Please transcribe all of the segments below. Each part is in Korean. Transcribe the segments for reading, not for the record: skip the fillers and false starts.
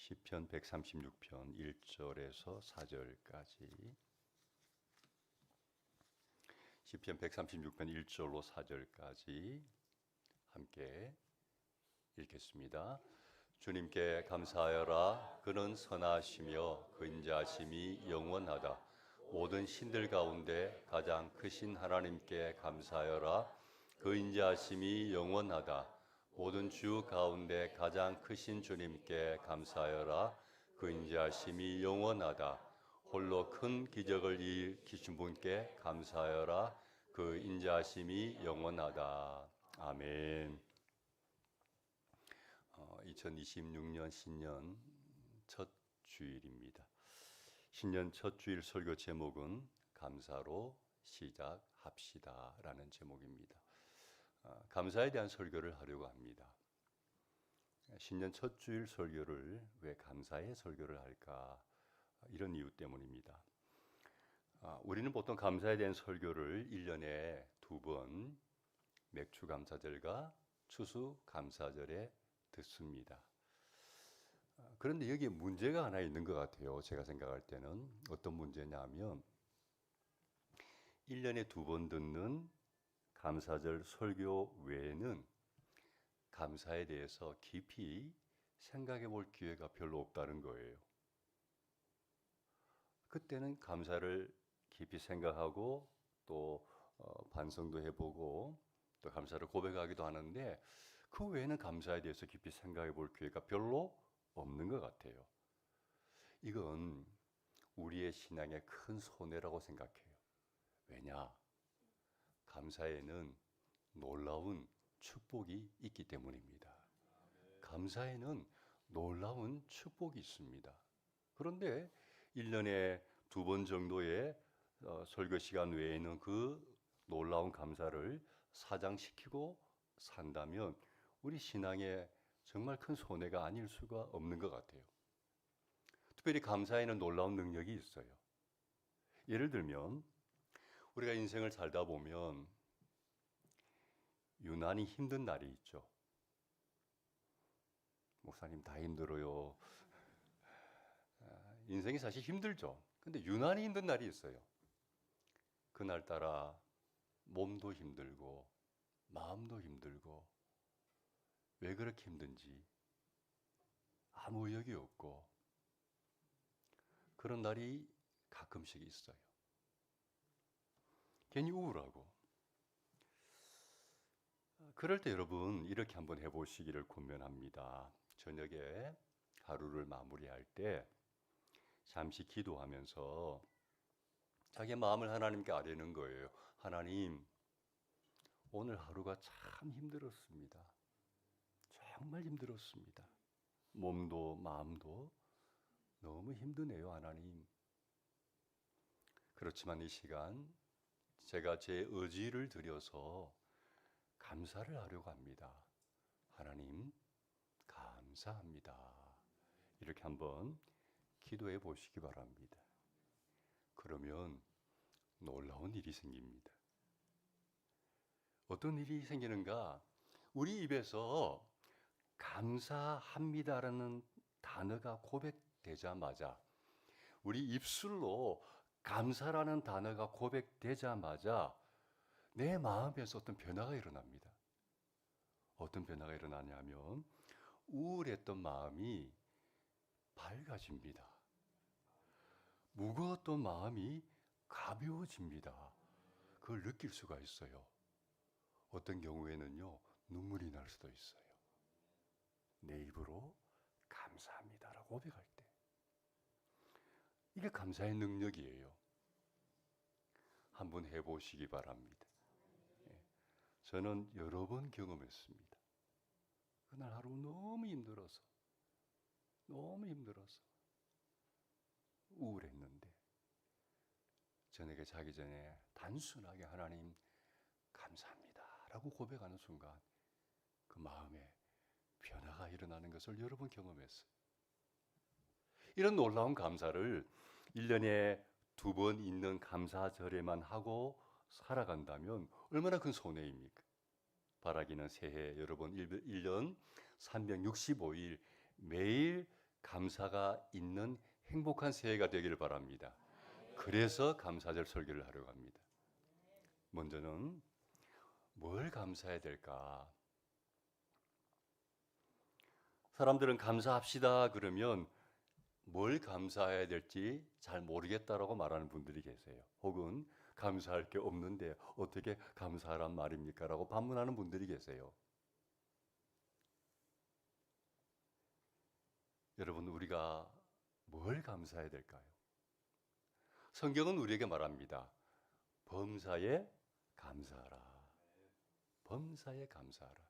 시편 136편 1절에서 4절까지 시편 136편 1절로 4절까지 함께 읽겠습니다. 주님께 감사하여라. 그는 선하시며 그 인자하심이 영원하다. 모든 신들 가운데 가장 크신 하나님께 감사하여라. 그 인자하심이 영원하다. 모든 주 가운데 가장 크신 주님께 감사하여라. 그 인자하심이 영원하다. 홀로 큰 기적을 일으키신 분께 감사하여라. 그 인자하심이 영원하다. 아멘. 2026년 신년 첫 주일입니다. 신년 첫 주일 설교 제목은 감사로 시작합시다 라는 제목입니다. 감사에 대한 설교를 하려고 합니다. 신년 첫 주일 설교를 왜 감사의 설교를 할까? 이런 이유 때문입니다. 우리는 보통 감사에 대한 설교를 1년에 2번 맥주감사절과 추수감사절에 듣습니다. 그런데 여기에 문제가 하나 있는 것 같아요. 제가 생각할 때는 어떤 문제냐면 1년에 2번 듣는 감사절 설교 외에는 감사에 대해서 깊이 생각해 볼 기회가 별로 없다는 거예요. 그때는 감사를 깊이 생각하고 또 반성도 해보고 또 감사를 고백하기도 하는데 그 외에는 감사에 대해서 깊이 생각해 볼 기회가 별로 없는 것 같아요. 이건 우리의 신앙의 큰 손해라고 생각해요. 왜냐? 감사에는 놀라운 축복이 있기 때문입니다. 감사에는 놀라운 축복이 있습니다. 그런데 1년에 2번 정도의 설교 시간 외에는 그 놀라운 감사를 사장시키고 산다면 우리 신앙에 정말 큰 손해가 아닐 수가 없는 것 같아요. 특별히 감사에는 놀라운 능력이 있어요. 예를 들면 우리가 인생을 살다 보면 유난히 힘든 날이 있죠. 목사님 다 힘들어요. 인생이 사실 힘들죠. 근데 유난히 힘든 날이 있어요. 그날따라 몸도 힘들고 마음도 힘들고 왜 그렇게 힘든지 아무 의욕이 없고 그런 날이 가끔씩 있어요. 괜히 우울하고. 그럴 때 여러분 이렇게 한번 해보시기를 권면합니다. 저녁에 하루를 마무리할 때 잠시 기도하면서 자기의 마음을 하나님께 아뢰는 거예요. 하나님, 오늘 하루가 참 힘들었습니다. 정말 힘들었습니다. 몸도 마음도 너무 힘드네요, 하나님. 그렇지만 이 시간 제가 제 의지를 들여서 감사를 하려고 합니다. 하나님, 감사합니다. 이렇게 한번 기도해 보시기 바랍니다. 그러면 놀라운 일이 생깁니다. 어떤 일이 생기는가? 우리 입에서 감사합니다라는 단어가 고백되자마자 우리 입술로 감사라는 단어가 고백되자마자 내 마음에서 어떤 변화가 일어납니다. 어떤 변화가 일어나냐면 우울했던 마음이 밝아집니다. 무거웠던 마음이 가벼워집니다. 그걸 느낄 수가 있어요. 어떤 경우에는요, 눈물이 날 수도 있어요. 내 입으로 감사합니다라고 고백할 때. 이게 감사의 능력이에요. 한번 해보시기 바랍니다. 저는 여러 번 경험했습니다. 그날 하루 너무 힘들어서 우울했는데 저녁에 자기 전에 단순하게 하나님 감사합니다 라고 고백하는 순간 그 마음에 변화가 일어나는 것을 여러 번 경험했어요. 이런 놀라운 감사를 1년에 2번 있는 감사절에만 하고 살아간다면 얼마나 큰 손해입니까? 바라기는 새해 여러분 1년 365일 매일 감사가 있는 행복한 새해가 되기를 바랍니다. 그래서 감사절 설교를 하려고 합니다. 먼저는 뭘 감사해야 될까? 사람들은 감사합시다 그러면 뭘 감사해야 될지 잘 모르겠다라고 말하는 분들이 계세요. 혹은 감사할 게 없는데 어떻게 감사하란 말입니까? 라고 반문하는 분들이 계세요. 여러분, 우리가 뭘 감사해야 될까요? 성경은 우리에게 말합니다. 범사에 감사하라. 범사에 감사하라.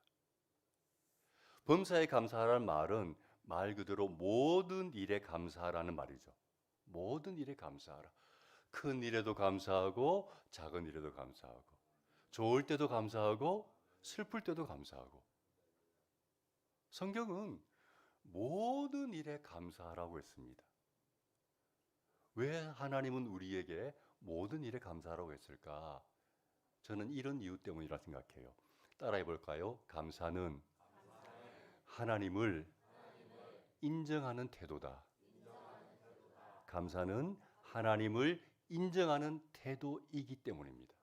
범사에 감사하라는 말은 말 그대로 모든 일에 감사하라는 말이죠. 모든 일에 감사하라. 큰 일에도 감사하고 작은 일에도 감사하고 좋을 때도 감사하고 슬플 때도 감사하고. 성경은 모든 일에 감사하라고 했습니다. 왜 하나님은 우리에게 모든 일에 감사하라고 했을까? 저는 이런 이유 때문이라 생각해요. 따라해 볼까요? 감사는 하나님을 인정하는 태도다. 감사는 하나님을 인정하는 태도이기 때문입니다.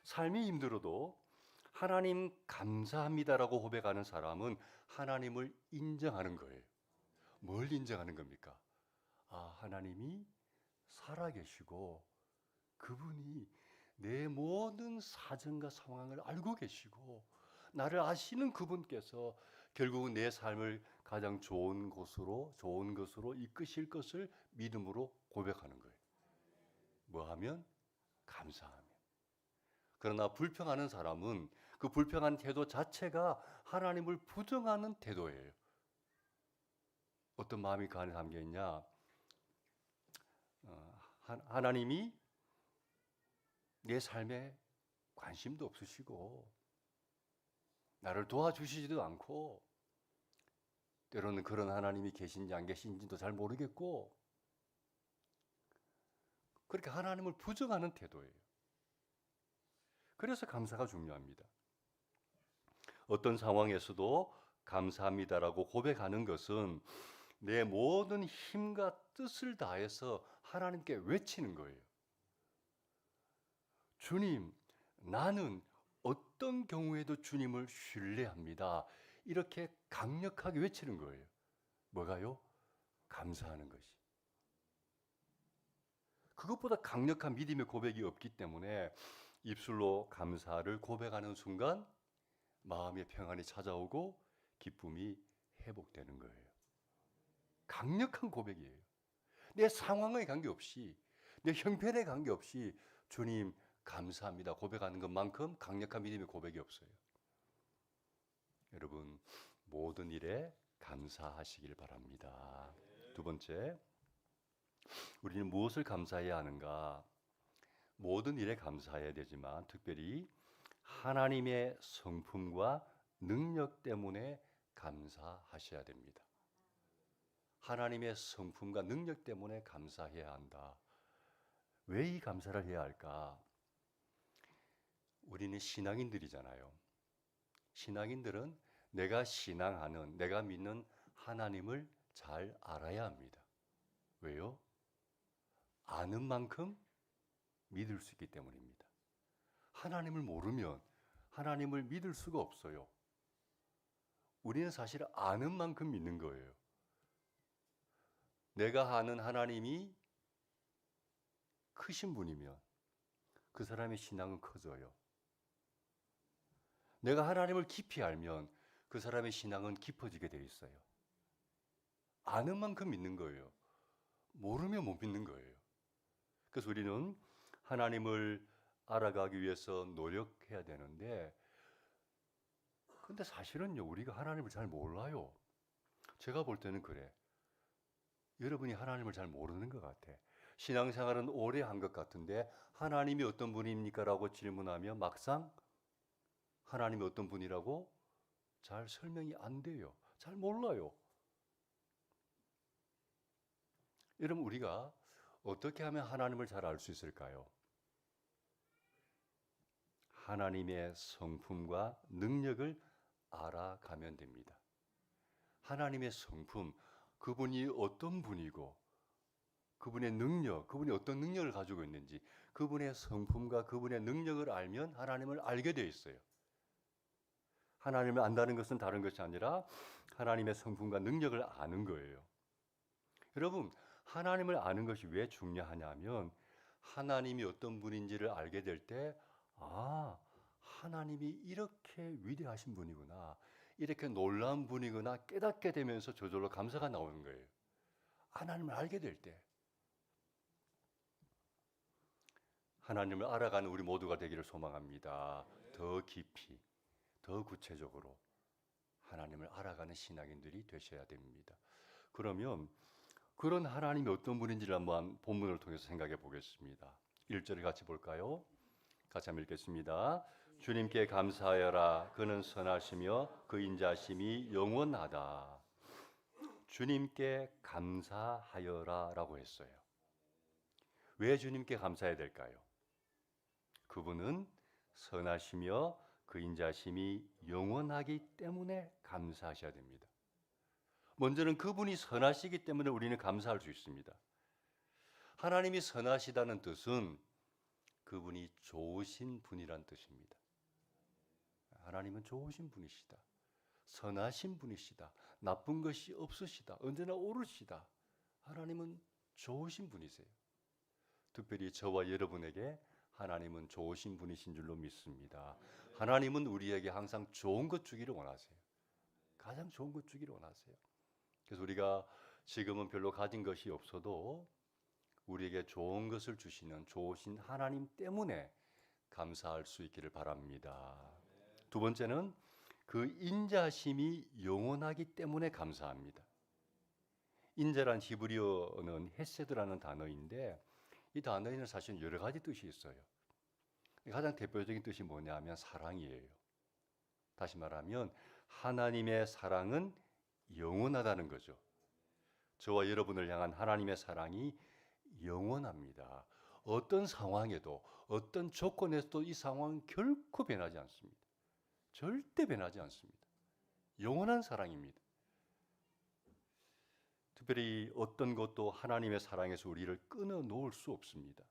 삶이 힘들어도 하나님 감사합니다라고 고백하는 사람은 하나님을 인정하는 거예요. 뭘 인정하는 겁니까? 아, 하나님이 살아계시고 그분이 내 모든 사정과 상황을 알고 계시고 나를 아시는 그분께서 결국은 내 삶을 가장 좋은 것으로 이끄실 것을 믿음으로 고백하는 거예요. 뭐 하면? 감사하면. 그러나 불평하는 사람은 그 불평한 태도 자체가 하나님을 부정하는 태도예요. 어떤 마음이 그 안에 담겨 있냐? 하나님이 내 삶에 관심도 없으시고 나를 도와주시지도 않고 때로는 그런 하나님이 계신지 안 계신지도 잘 모르겠고 그렇게 하나님을 부정하는 태도예요. 그래서 감사가 중요합니다. 어떤 상황에서도 감사합니다라고 고백하는 것은 내 모든 힘과 뜻을 다해서 하나님께 외치는 거예요. 주님, 나는 어떤 경우에도 주님을 신뢰합니다. 이렇게 강력하게 외치는 거예요. 뭐가요? 감사하는 것이. 그것보다 강력한 믿음의 고백이 없기 때문에 입술로 감사를 고백하는 순간 마음의 평안이 찾아오고 기쁨이 회복되는 거예요. 강력한 고백이에요. 내 상황에 관계없이 내 형편에 관계없이 주님 감사합니다 고백하는 것만큼 강력한 믿음의 고백이 없어요. 여러분 모든 일에 감사하시길 바랍니다. 두 번째, 우리는 무엇을 감사해야 하는가? 모든 일에 감사해야 되지만 특별히 하나님의 성품과 능력 때문에 감사하셔야 됩니다. 하나님의 성품과 능력 때문에 감사해야 한다. 왜 이 감사를 해야 할까? 우리는 신앙인들이잖아요. 신앙인들은 내가 신앙하는, 내가 믿는 하나님을 잘 알아야 합니다. 왜요? 아는 만큼 믿을 수 있기 때문입니다. 하나님을 모르면 하나님을 믿을 수가 없어요. 우리는 사실 아는 만큼 믿는 거예요. 내가 아는 하나님이 크신 분이면 그 사람의 신앙은 커져요. 내가 하나님을 깊이 알면 그 사람의 신앙은 깊어지게 돼 있어요. 아는 만큼 믿는 거예요. 모르면 못 믿는 거예요. 그래서 우리는 하나님을 알아가기 위해서 노력해야 되는데 근데 사실은요 우리가 하나님을 잘 몰라요. 제가 볼 때는 그래. 여러분이 하나님을 잘 모르는 것 같아. 신앙생활은 오래 한 것 같은데 하나님이 어떤 분입니까? 라고 질문하면 막상 하나님이 어떤 분이라고 잘 설명이 안 돼요. 잘 몰라요. 여러분 우리가 어떻게 하면 하나님을 잘 알 수 있을까요? 하나님의 성품과 능력을 알아가면 됩니다. 하나님의 성품, 그분이 어떤 분이고 그분의 능력, 그분이 어떤 능력을 가지고 있는지 그분의 성품과 그분의 능력을 알면 하나님을 알게 돼 있어요. 하나님을 안다는 것은 다른 것이 아니라 하나님의 성품과 능력을 아는 거예요. 여러분, 하나님을 아는 것이 왜 중요하냐면 하나님이 어떤 분인지를 알게 될 때, 아, 하나님이 이렇게 위대하신 분이구나, 이렇게 놀라운 분이구나 깨닫게 되면서 저절로 감사가 나오는 거예요. 하나님을 알게 될 때. 하나님을 알아가는 우리 모두가 되기를 소망합니다. 더 깊이, 더 구체적으로 하나님을 알아가는 신앙인들이 되셔야 됩니다. 그러면 그런 하나님이 어떤 분인지를 한번 본문을 통해서 생각해 보겠습니다. 1절을 같이 볼까요? 같이 한번 읽겠습니다. 주님께 감사하여라. 그는 선하시며 그 인자심이 영원하다. 주님께 감사하여라 라고 했어요. 왜 주님께 감사해야 될까요? 그분은 선하시며 그 인자심이 영원하기 때문에 감사하셔야 됩니다. 먼저는 그분이 선하시기 때문에 우리는 감사할 수 있습니다. 하나님이 선하시다는 뜻은 그분이 좋으신 분이란 뜻입니다. 하나님은 좋으신 분이시다. 선하신 분이시다. 나쁜 것이 없으시다. 언제나 옳으시다. 하나님은 좋으신 분이세요. 특별히 저와 여러분에게 하나님은 좋으신 분이신 줄로 믿습니다. 하나님은 우리에게 항상 좋은 것 주기를 원하세요. 가장 좋은 것 주기를 원하세요. 그래서 우리가 지금은 별로 가진 것이 없어도 우리에게 좋은 것을 주시는 좋으신 하나님 때문에 감사할 수 있기를 바랍니다. 두 번째는 그 인자심이 영원하기 때문에 감사합니다. 인자란 히브리어는 헤세드라는 단어인데 이 단어에는 사실 여러 가지 뜻이 있어요. 가장 대표적인 뜻이 뭐냐면 사랑이에요. 다시 말하면 하나님의 사랑은 영원하다는 거죠. 저와 여러분을 향한 하나님의 사랑이 영원합니다. 어떤 상황에도 어떤 조건에서도 이 상황은 결코 변하지 않습니다. 절대 변하지 않습니다. 영원한 사랑입니다. 특별히 어떤 것도 하나님의 사랑에서 우리를 끊어 놓을 수 없습니다.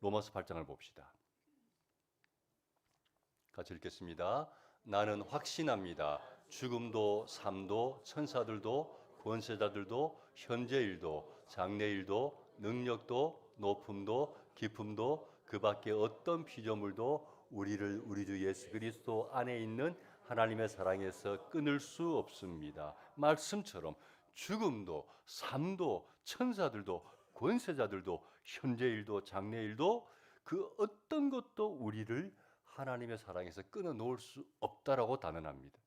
로마서 8장을 봅시다. 같이 읽겠습니다. 나는 확신합니다. 죽음도 삶도 천사들도 권세자들도 현재 일도 장래 일도 능력도 높음도 깊음도 그 밖에 어떤 피조물도 우리를 우리 주 예수 그리스도 안에 있는 하나님의 사랑에서 끊을 수 없습니다. 말씀처럼 죽음도 삶도 천사들도 권세자들도 현재 일도 장래 일도 그 어떤 것도 우리를 하나님의 사랑에서 끊어 놓을 수 없다라고 단언합니다.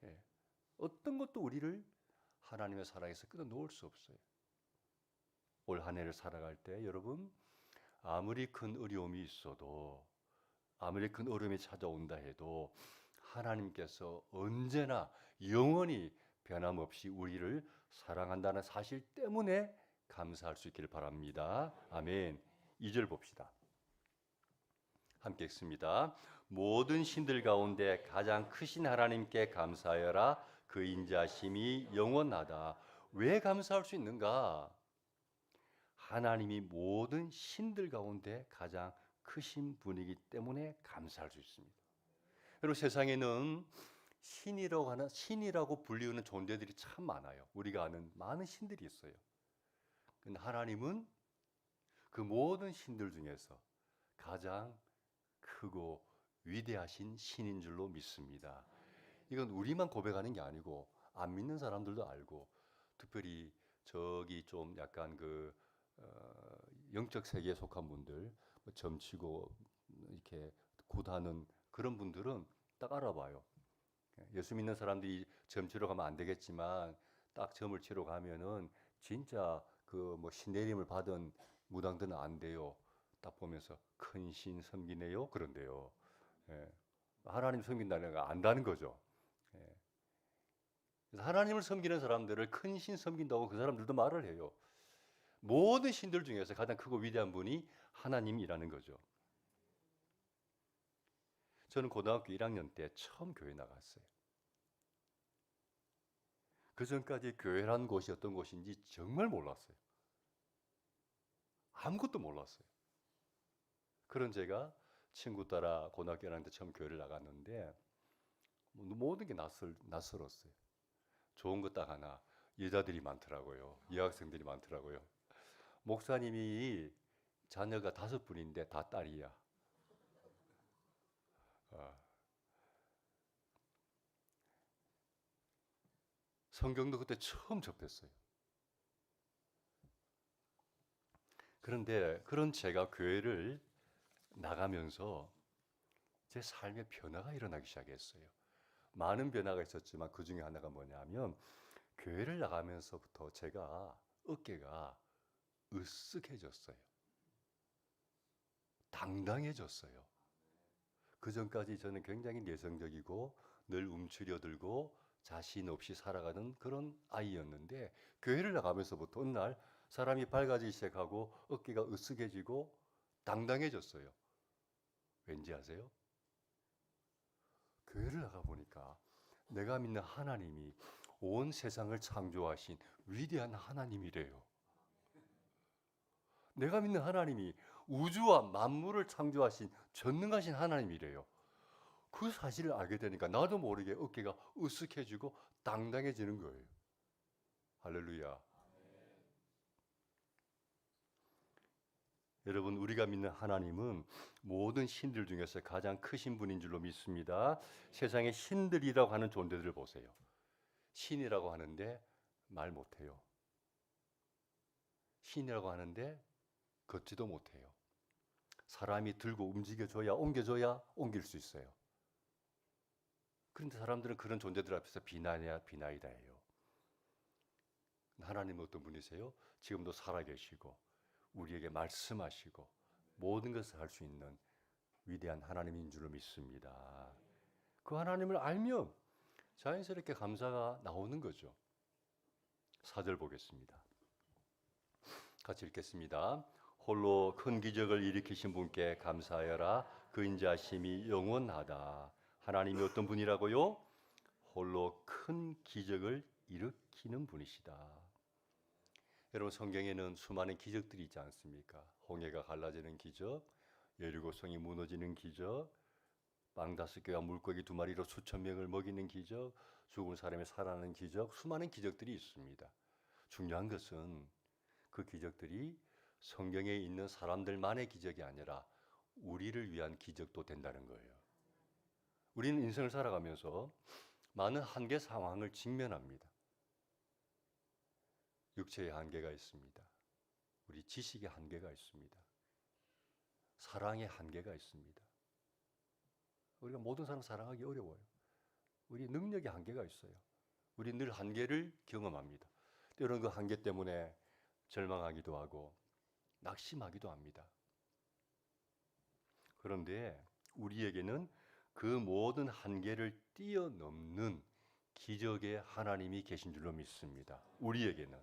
예. 어떤 것도 우리를 하나님의 사랑에서 끊어 놓을 수 없어요. 올 한 해를 살아갈 때 여러분 아무리 큰 어려움이 있어도 아무리 큰 어려움이 찾아온다 해도 하나님께서 언제나 영원히 변함없이 우리를 사랑한다는 사실 때문에 감사할 수 있기를 바랍니다. 아멘. 2절 봅시다. 함께 읽습니다. 모든 신들 가운데 가장 크신 하나님께 감사하여라. 그 인자심이 영원하다. 왜 감사할 수 있는가? 하나님이 모든 신들 가운데 가장 크신 분이기 때문에 감사할 수 있습니다. 여러분 세상에는 신이라고 불리우는 존재들이 참 많아요. 우리가 아는 많은 신들이 있어요. 근데 하나님은 그 모든 신들 중에서 가장 크고 위대하신 신인 줄로 믿습니다. 이건 우리만 고백하는 게 아니고 안 믿는 사람들도 알고 특별히 저기 좀 약간 영적 세계에 속한 분들 점치고 이렇게 굿하는 그런 분들은 딱 알아봐요. 예수 믿는 사람들이 점 치러 가면 안 되겠지만 딱 점을 치러 가면은 진짜 신내림을 받은 무당들은 안 돼요. 딱 보면서 큰 신 섬기네요. 그런데요. 예. 하나님 섬긴다는 거 안다는 거죠. 예. 그래서 하나님을 섬기는 사람들을 큰 신 섬긴다고 그 사람들도 말을 해요. 모든 신들 중에서 가장 크고 위대한 분이 하나님이라는 거죠. 저는 고등학교 1학년 때 처음 교회 나갔어요. 그 전까지 교회란 곳이 어떤 곳인지 정말 몰랐어요. 아무것도 몰랐어요. 그런 제가 친구 따라 고등학교 1학년 때 처음 교회를 나갔는데 모든 게 낯설었어요. 좋은 것 딱 하나, 여자들이 많더라고요. 여학생들이 많더라고요. 목사님이 자녀가 5분인데 다 딸이야. 어. 성경도 그때 처음 접했어요. 그런데 그런 제가 교회를 나가면서 제 삶의 변화가 일어나기 시작했어요. 많은 변화가 있었지만 그 중에 하나가 뭐냐면 교회를 나가면서부터 제가 어깨가 으쓱해졌어요. 당당해졌어요. 그 전까지 저는 굉장히 내성적이고 늘 움츠려들고 자신 없이 살아가는 그런 아이였는데 교회를 나가면서부터 어느 날 사람이 밝아지기 시작하고 어깨가 으쓱해지고 당당해졌어요. 왠지 아세요? 교회를 나가 보니까 내가 믿는 하나님이 온 세상을 창조하신 위대한 하나님이래요. 내가 믿는 하나님이 우주와 만물을 창조하신 전능하신 하나님이래요. 그 사실을 알게 되니까 나도 모르게 어깨가 으쓱해지고 당당해지는 거예요. 할렐루야. 여러분, 우리가 믿는 하나님은 모든 신들 중에서 가장 크신 분인 줄로 믿습니다. 세상의 신들이라고 하는 존재들을 보세요. 신이라고 하는데 말 못해요. 신이라고 하는데 걷지도 못해요. 사람이 들고 움직여줘야, 옮겨줘야 옮길 수 있어요. 그런데 사람들은 그런 존재들 앞에서 비나이다 해요. 하나님은 어떤 분이세요? 지금도 살아계시고 우리에게 말씀하시고 모든 것을 할 수 있는 위대한 하나님인 줄로 믿습니다. 그 하나님을 알면 자연스럽게 감사가 나오는 거죠. 4절 보겠습니다. 같이 읽겠습니다. 홀로 큰 기적을 일으키신 분께 감사하여라. 그 인자심이 영원하다. 하나님이 어떤 분이라고요? 홀로 큰 기적을 일으키는 분이시다. 여러분, 성경에는 수많은 기적들이 있지 않습니까? 홍해가 갈라지는 기적, 여리고성이 무너지는 기적, 빵 5개와 물고기 2마리로 수천 명을 먹이는 기적, 죽은 사람이 살아나는 기적, 수많은 기적들이 있습니다. 중요한 것은 그 기적들이 성경에 있는 사람들만의 기적이 아니라 우리를 위한 기적도 된다는 거예요. 우리는 인생을 살아가면서 많은 한계 상황을 직면합니다. 육체의 한계가 있습니다. 우리 지식의 한계가 있습니다. 사랑의 한계가 있습니다. 우리가 모든 사람 사랑하기 어려워요. 우리 능력의 한계가 있어요. 우리 늘 한계를 경험합니다. 때로는 그 한계 때문에 절망하기도 하고 낙심하기도 합니다. 그런데 우리에게는 그 모든 한계를 뛰어넘는 기적의 하나님이 계신 줄로 믿습니다. 우리에게는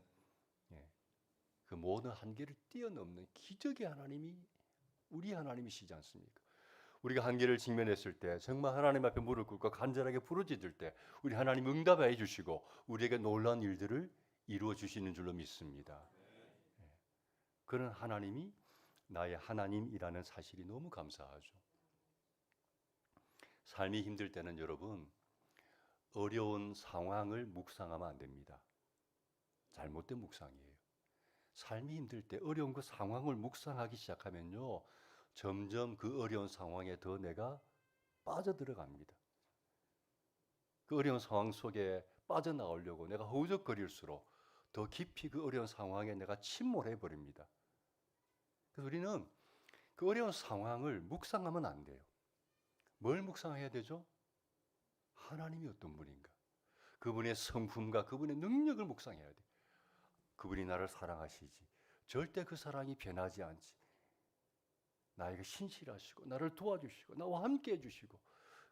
그 모든 한계를 뛰어넘는 기적의 하나님이 우리 하나님이시지 않습니까? 우리가 한계를 직면했을 때 정말 하나님 앞에 무릎 꿇고 간절하게 부르짖을 때 우리 하나님 응답해 주시고 우리에게 놀라운 일들을 이루어 주시는 줄로 믿습니다. 그런 하나님이 나의 하나님이라는 사실이 너무 감사하죠. 삶이 힘들 때는 여러분 어려운 상황을 묵상하면 안 됩니다. 잘못된 묵상이에요. 삶이 힘들 때 어려운 그 상황을 묵상하기 시작하면요 점점 그 어려운 상황에 더 내가 빠져들어갑니다. 그 어려운 상황 속에 빠져나오려고 내가 허우적거릴수록 더 깊이 그 어려운 상황에 내가 침몰해 버립니다. 그래서 우리는 그 어려운 상황을 묵상하면 안 돼요. 뭘 묵상해야 되죠? 하나님이 어떤 분인가? 그분의 성품과 그분의 능력을 묵상해야 돼요. 그분이 나를 사랑하시지. 절대 그 사랑이 변하지 않지. 나에게 신실하시고 나를 도와주시고 나와 함께 해주시고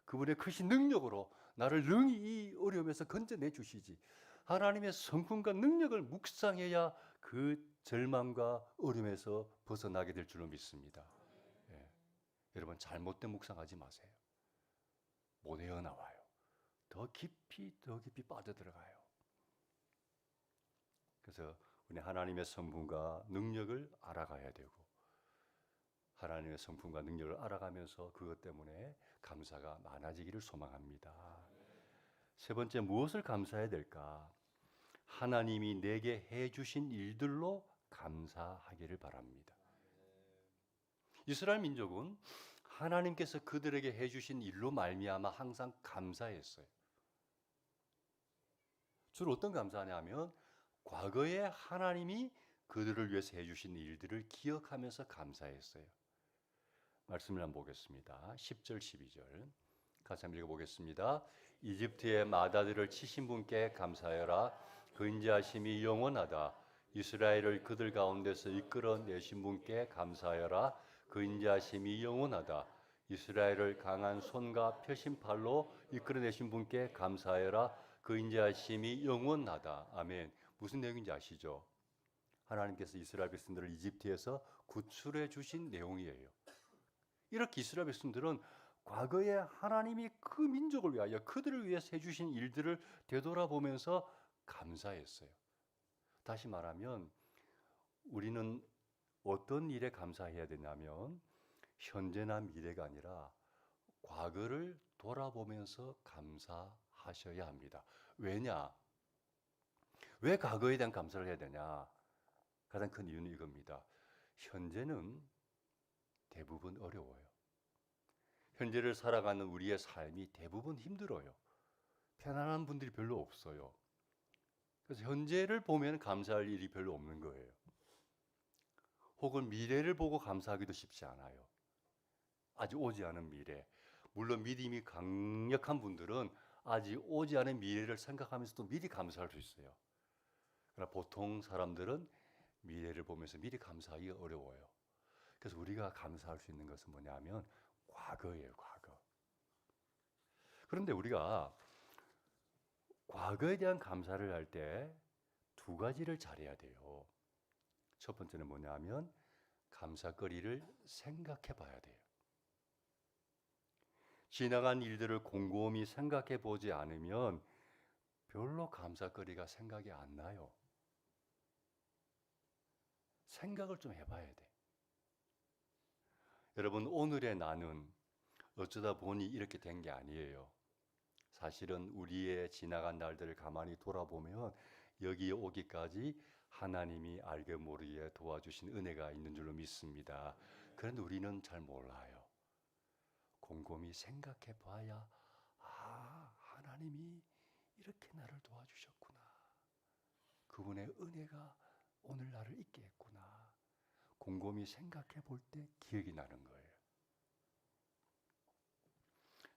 그분의 크신 능력으로 나를 능히 이 어려움에서 건져내 주시지. 하나님의 성품과 능력을 묵상해야 그 절망과 어려움에서 벗어나게 될 줄로 믿습니다. 예. 여러분 잘못된 묵상하지 마세요. 못 헤어나와요. 더 깊이 빠져들어가요. 그래서 우리 하나님의 성품과 능력을 알아가야 되고 하나님의 성품과 능력을 알아가면서 그것 때문에 감사가 많아지기를 소망합니다. 세 번째, 무엇을 감사해야 될까? 하나님이 내게 해주신 일들로 감사하기를 바랍니다. 이스라엘 민족은 하나님께서 그들에게 해주신 일로 말미암아 항상 감사했어요. 주로 어떤 감사하냐면 과거에 하나님이 그들을 위해서 해주신 일들을 기억하면서 감사했어요. 말씀을 한번 보겠습니다. 10절 12절 같이 한번 읽어보겠습니다. 이집트의 마다들을 치신 분께 감사하여라. 그 인자하심이 영원하다. 이스라엘을 그들 가운데서 이끌어내신 분께 감사하여라. 그 인자하심이 영원하다. 이스라엘을 강한 손과 펴신 팔로 이끌어내신 분께 감사하여라. 그 인자하심이 영원하다. 아멘. 무슨 내용인지 아시죠? 하나님께서 이스라엘 백성들을 이집트에서 구출해 주신 내용이에요. 이렇게 이스라엘 백성들은 과거에 하나님이 그 민족을 위하여 그들을 위해서 해주신 일들을 되돌아보면서 감사했어요. 다시 말하면 우리는 어떤 일에 감사해야 되냐면 현재나 미래가 아니라 과거를 돌아보면서 감사하셔야 합니다. 왜냐? 왜 과거에 대한 감사를 해야 되냐? 가장 큰 이유는 이겁니다. 현재는 대부분 어려워요. 현재를 살아가는 우리의 삶이 대부분 힘들어요. 편안한 분들이 별로 없어요. 그래서 현재를 보면 감사할 일이 별로 없는 거예요. 혹은 미래를 보고 감사하기도 쉽지 않아요. 아직 오지 않은 미래. 물론 믿음이 강력한 분들은 아직 오지 않은 미래를 생각하면서도 미리 감사할 수 있어요. 그러나 보통 사람들은 미래를 보면서 미리 감사하기 어려워요. 그래서 우리가 감사할 수 있는 것은 뭐냐면 과거예요, 과거. 그런데 우리가 과거에 대한 감사를 할 때 두 가지를 잘해야 돼요. 첫 번째는 뭐냐면 감사거리를 생각해 봐야 돼요. 지나간 일들을 곰곰이 생각해 보지 않으면 별로 감사거리가 생각이 안 나요. 생각을 좀 해봐야 돼. 여러분, 오늘의 나는 어쩌다 보니 이렇게 된 게 아니에요. 사실은 우리의 지나간 날들을 가만히 돌아보면 여기에 오기까지 하나님이 알게 모르게 도와주신 은혜가 있는 줄로 믿습니다. 그런데 우리는 잘 몰라요. 곰곰이 생각해 봐야 하나님이 이렇게 나를 도와주셨구나. 그분의 은혜가 오늘 나를 있게 했구나. 곰곰이 생각해 볼 때 기억이 나는 거예요.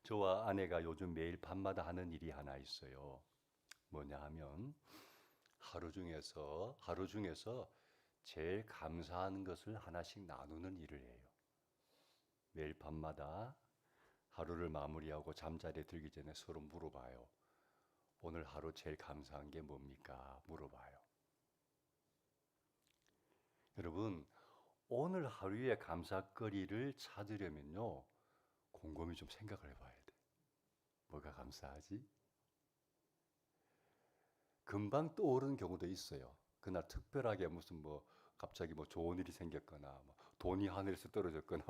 저와 아내가 요즘 매일 밤마다 하는 일이 하나 있어요. 뭐냐 하면 하루 중에서 제일 감사한 것을 하나씩 나누는 일을 해요. 매일 밤마다 하루를 마무리하고 잠자리에 들기 전에 서로 물어봐요. 오늘 하루 제일 감사한 게 뭡니까? 물어봐요. 여러분, 오늘 하루의 감사거리를 찾으려면요, 곰곰이 좀 생각을 해봐야 돼. 뭐가 감사하지? 금방 떠오르는 경우도 있어요. 그날 특별하게 무슨 갑자기 좋은 일이 생겼거나 돈이 하늘에서 떨어졌거나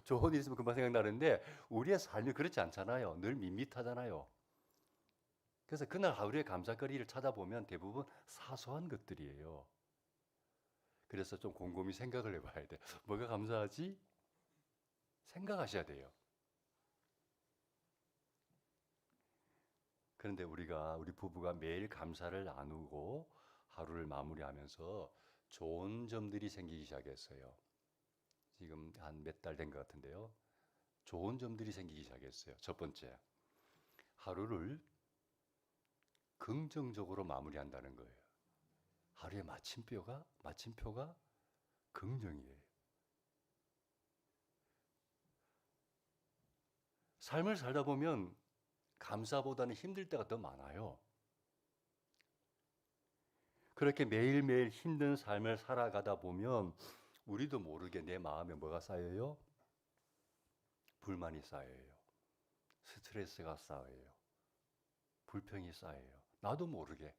좋은 일이 있으면 금방 생각나는데 우리의 삶이 그렇지 않잖아요. 늘 밋밋하잖아요. 그래서 그날 하루의 감사거리를 찾아보면 대부분 사소한 것들이에요. 그래서 좀 곰곰이 생각을 해봐야 돼. 뭐가 감사하지? 생각하셔야 돼요. 그런데 우리 부부가 매일 감사를 나누고 하루를 마무리하면서 좋은 점들이 생기기 시작했어요. 지금 한 몇 달 된 것 같은데요. 좋은 점들이 생기기 시작했어요. 첫 번째, 하루를 긍정적으로 마무리한다는 거예요. 하루의 마침표가 긍정이에요. 삶을 살다 보면 감사보다는 힘들 때가 더 많아요. 그렇게 매일매일 힘든 삶을 살아가다 보면 우리도 모르게 내 마음에 뭐가 쌓여요? 불만이 쌓여요. 스트레스가 쌓여요. 불평이 쌓여요. 나도 모르게.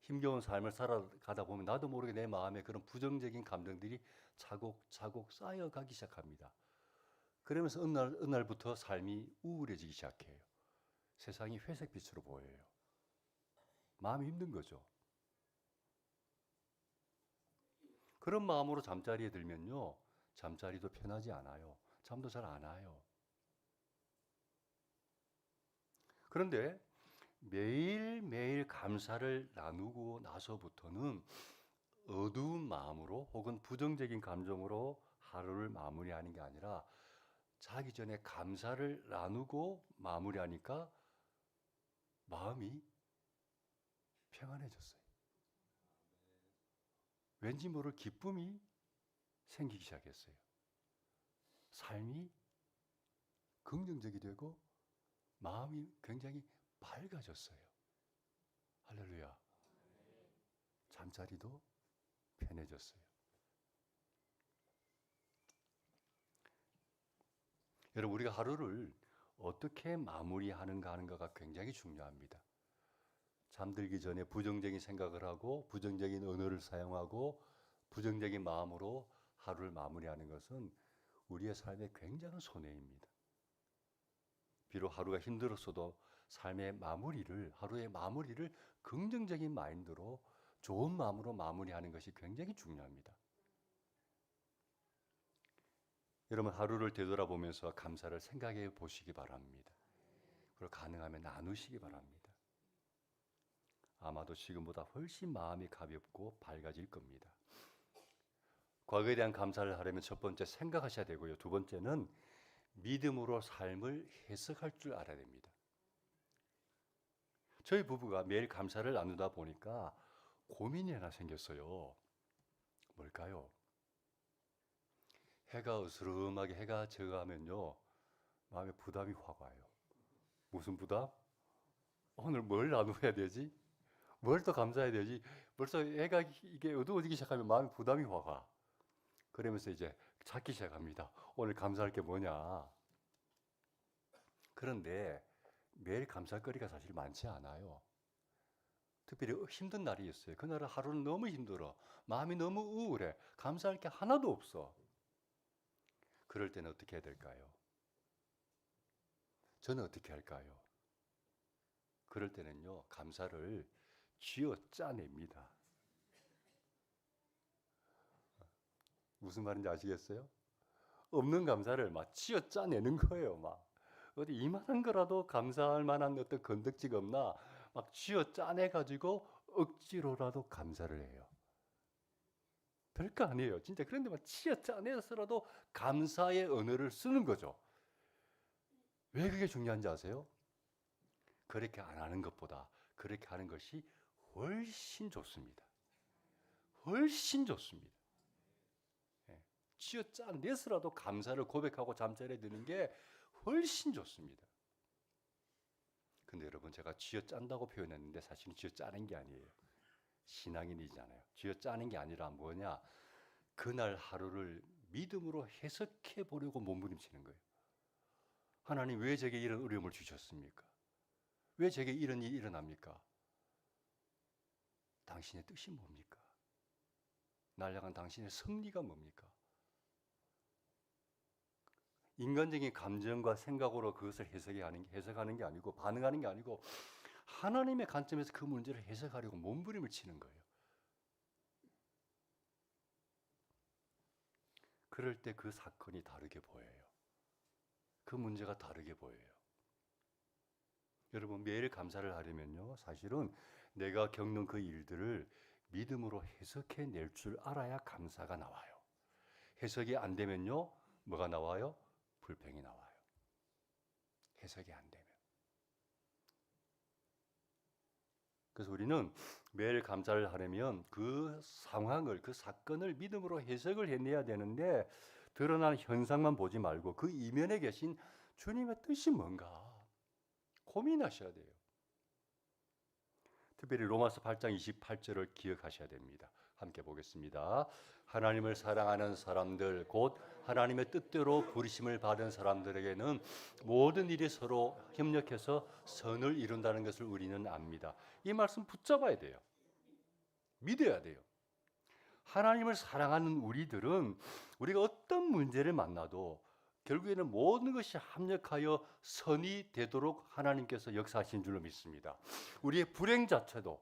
힘겨운 삶을 살아가다 보면 나도 모르게 내 마음에 그런 부정적인 감정들이 차곡차곡 쌓여가기 시작합니다. 그러면서 어느 날부터 삶이 우울해지기 시작해요. 세상이 회색빛으로 보여요. 마음이 힘든 거죠. 그런 마음으로 잠자리에 들면요, 잠자리도 편하지 않아요. 잠도 잘 안 와요. 그런데 매일매일 감사를 나누고 나서부터는 어두운 마음으로 혹은 부정적인 감정으로 하루를 마무리하는 게 아니라 자기 전에 감사를 나누고 마무리하니까 마음이 평안해졌어요. 왠지 모를 기쁨이 생기기 시작했어요. 삶이 긍정적이 되고 마음이 굉장히 밝아졌어요. 할렐루야. 잠자리도 편해졌어요. 여러분, 우리가 하루를 어떻게 마무리하는가 하는 거가 굉장히 중요합니다. 잠들기 전에 부정적인 생각을 하고 부정적인 언어를 사용하고 부정적인 마음으로 하루를 마무리하는 것은 우리의 삶에 굉장한 손해입니다. 비록 하루가 힘들었어도 하루의 마무리를 긍정적인 마인드로 좋은 마음으로 마무리하는 것이 굉장히 중요합니다. 여러분, 하루를 되돌아보면서 감사를 생각해 보시기 바랍니다. 그리고 가능하면 나누시기 바랍니다. 아마도 지금보다 훨씬 마음이 가볍고 밝아질 겁니다. 과거에 대한 감사를 하려면 첫 번째 생각하셔야 되고요. 두 번째는 믿음으로 삶을 해석할 줄 알아야 됩니다. 저희 부부가 매일 감사를 나누다 보니까 고민이 하나 생겼어요. 뭘까요? 해가 으스름하게 해가 져가면요, 마음에 부담이 확 와요. 무슨 부담? 오늘 뭘 나눠야 되지? 뭘 더 감사해야 되지? 벌써 해가 이게 어두워지기 시작하면 마음에 부담이 확 와. 그러면서 이제 찾기 시작합니다. 오늘 감사할 게 뭐냐? 그런데 매일 감사할 거리가 사실 많지 않아요. 특별히 힘든 날이 있어요. 그날은 하루는 너무 힘들어. 마음이 너무 우울해. 감사할 게 하나도 없어. 그럴 때는 어떻게 해야 될까요? 저는 어떻게 할까요? 그럴 때는요, 감사를 쥐어 짜냅니다. 무슨 말인지 아시겠어요? 없는 감사를 막 쥐어 짜내는 거예요. 막 어디 이만한 거라도 감사할 만한 어떤 건덕지가 없나 막 쥐어 짜내가지고 억지로라도 감사를 해요. 별거 아니에요. 진짜 그런데 막 쥐어 짜내서라도 감사의 언어를 쓰는 거죠. 왜 그게 중요한지 아세요? 그렇게 안 하는 것보다 그렇게 하는 것이 훨씬 좋습니다. 훨씬 좋습니다. 예. 쥐어 짜내서라도 감사를 고백하고 잠자리에 드는 게 훨씬 좋습니다. 근데 여러분, 제가 쥐어 짠다고 표현했는데 사실은 쥐어 짜는 게 아니에요. 신앙인이잖아요. 쥐어 짜는 게 아니라 뭐냐? 그날 하루를 믿음으로 해석해 보려고 몸부림치는 거예요. 하나님, 왜 제게 이런 어려움을 주셨습니까? 왜 제게 이런 일이 일어납니까? 당신의 뜻이 뭡니까? 날 향한 당신의 섭리가 뭡니까? 인간적인 감정과 생각으로 그것을 해석하는 게 아니고 반응하는 게 아니고 하나님의 관점에서 그 문제를 해석하려고 몸부림을 치는 거예요. 그럴 때 그 사건이 다르게 보여요. 그 문제가 다르게 보여요. 여러분, 매일 감사를 하려면요, 사실은 내가 겪는 그 일들을 믿음으로 해석해 낼 줄 알아야 감사가 나와요. 해석이 안 되면요, 뭐가 나와요? 불평이 나와요. 해석이 안 되면. 그래서 우리는 매일 감사를 하려면 그 상황을, 그 사건을 믿음으로 해석을 해내야 되는데 드러난 현상만 보지 말고 그 이면에 계신 주님의 뜻이 뭔가 고민하셔야 돼요. 특별히 로마서 8장 28절을 기억하셔야 됩니다. 함께 보겠습니다. 하나님을 사랑하는 사람들, 곧 하나님의 뜻대로 부르심을 받은 사람들에게는 모든 일이 서로 협력해서 선을 이룬다는 것을 우리는 압니다. 이 말씀 붙잡아야 돼요. 믿어야 돼요. 하나님을 사랑하는 우리들은 우리가 어떤 문제를 만나도 결국에는 모든 것이 합력하여 선이 되도록 하나님께서 역사하신 줄로 믿습니다. 우리의 불행 자체도,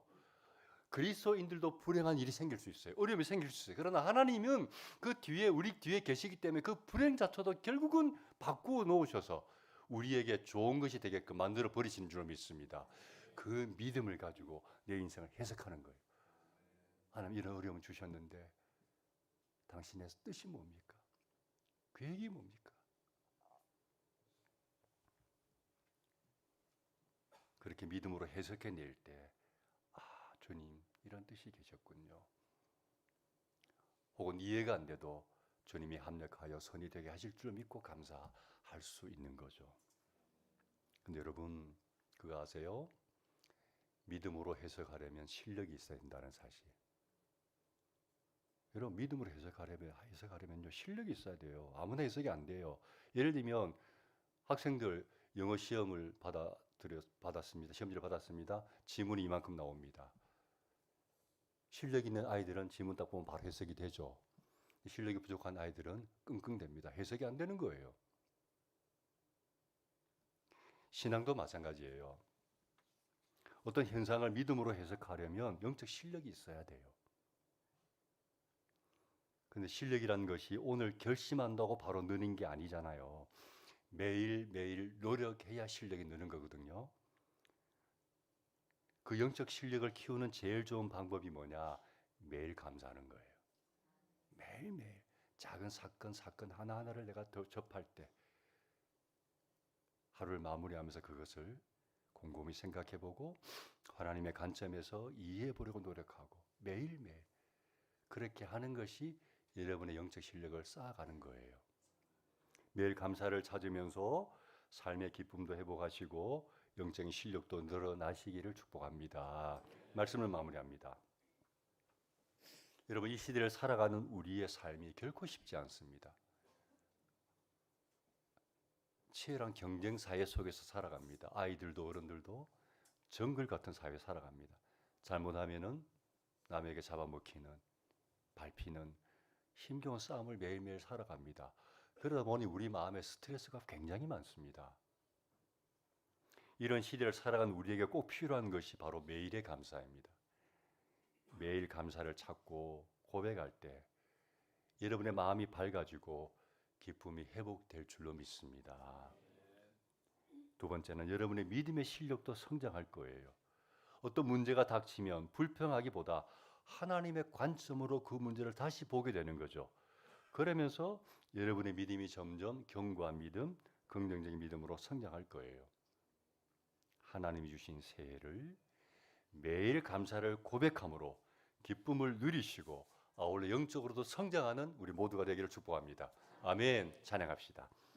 그리스도인들도 불행한 일이 생길 수 있어요. 어려움이 생길 수 있어요. 그러나 하나님은 그 뒤에, 우리 뒤에 계시기 때문에 그 불행 자체도 결국은 바꾸어 놓으셔서 우리에게 좋은 것이 되게끔 만들어 버리시는 줄로 믿습니다. 그 믿음을 가지고 내 인생을 해석하는 거예요. 하나님, 이런 어려움을 주셨는데 당신의 뜻이 뭡니까? 계획이 뭡니까? 그렇게 믿음으로 해석해낼 때, 아, 주님 이런 뜻이 계셨군요. 혹은 이해가 안 돼도 주님이 합력하여 선이 되게 하실 줄 믿고 감사할 수 있는 거죠. 근데 여러분, 그거 아세요? 믿음으로 해석하려면 실력이 있어야 된다는 사실. 여러분, 믿음으로 해석하려면요, 실력이 있어야 돼요. 아무나 해석이 안 돼요. 예를 들면 학생들 영어 시험을 받았습니다. 시험지를 받았습니다. 지문이 이만큼 나옵니다. 실력 있는 아이들은 지문 딱 보면 바로 해석이 되죠. 실력이 부족한 아이들은 끙끙댑니다. 해석이 안 되는 거예요. 신앙도 마찬가지예요. 어떤 현상을 믿음으로 해석하려면 영적 실력이 있어야 돼요. 근데 실력이란 것이 오늘 결심한다고 바로 느는 게 아니잖아요. 매일매일 노력해야 실력이 느는 거거든요. 그 영적 실력을 키우는 제일 좋은 방법이 뭐냐? 매일 감사하는 거예요. 매일매일 작은 사건 하나하나를 내가 더 접할 때 하루를 마무리하면서 그것을 곰곰이 생각해보고 하나님의 관점에서 이해해보려고 노력하고 매일매일 그렇게 하는 것이 여러분의 영적 실력을 쌓아가는 거예요. 매일 감사를 찾으면서 삶의 기쁨도 회복하시고 영적인 실력도 늘어나시기를 축복합니다. 말씀을 마무리합니다. 여러분, 이 시대를 살아가는 우리의 삶이 결코 쉽지 않습니다. 치열한 경쟁 사회 속에서 살아갑니다. 아이들도 어른들도 정글 같은 사회에 살아갑니다. 잘못하면은 남에게 잡아먹히는, 밟히는 힘겨운 싸움을 매일매일 살아갑니다. 그러다 보니 우리 마음에 스트레스가 굉장히 많습니다. 이런 시대를 살아가는 우리에게 꼭 필요한 것이 바로 매일의 감사입니다. 매일 감사를 찾고 고백할 때 여러분의 마음이 밝아지고 기쁨이 회복될 줄로 믿습니다. 두 번째는 여러분의 믿음의 실력도 성장할 거예요. 어떤 문제가 닥치면 불평하기보다 하나님의 관점으로 그 문제를 다시 보게 되는 거죠. 그러면서 여러분의 믿음이 점점 견고한 믿음, 긍정적인 믿음으로 성장할 거예요. 하나님이 주신 새해를 매일 감사를 고백함으로 기쁨을 누리시고 아울러 영적으로도 성장하는 우리 모두가 되기를 축복합니다. 아멘. 찬양합시다.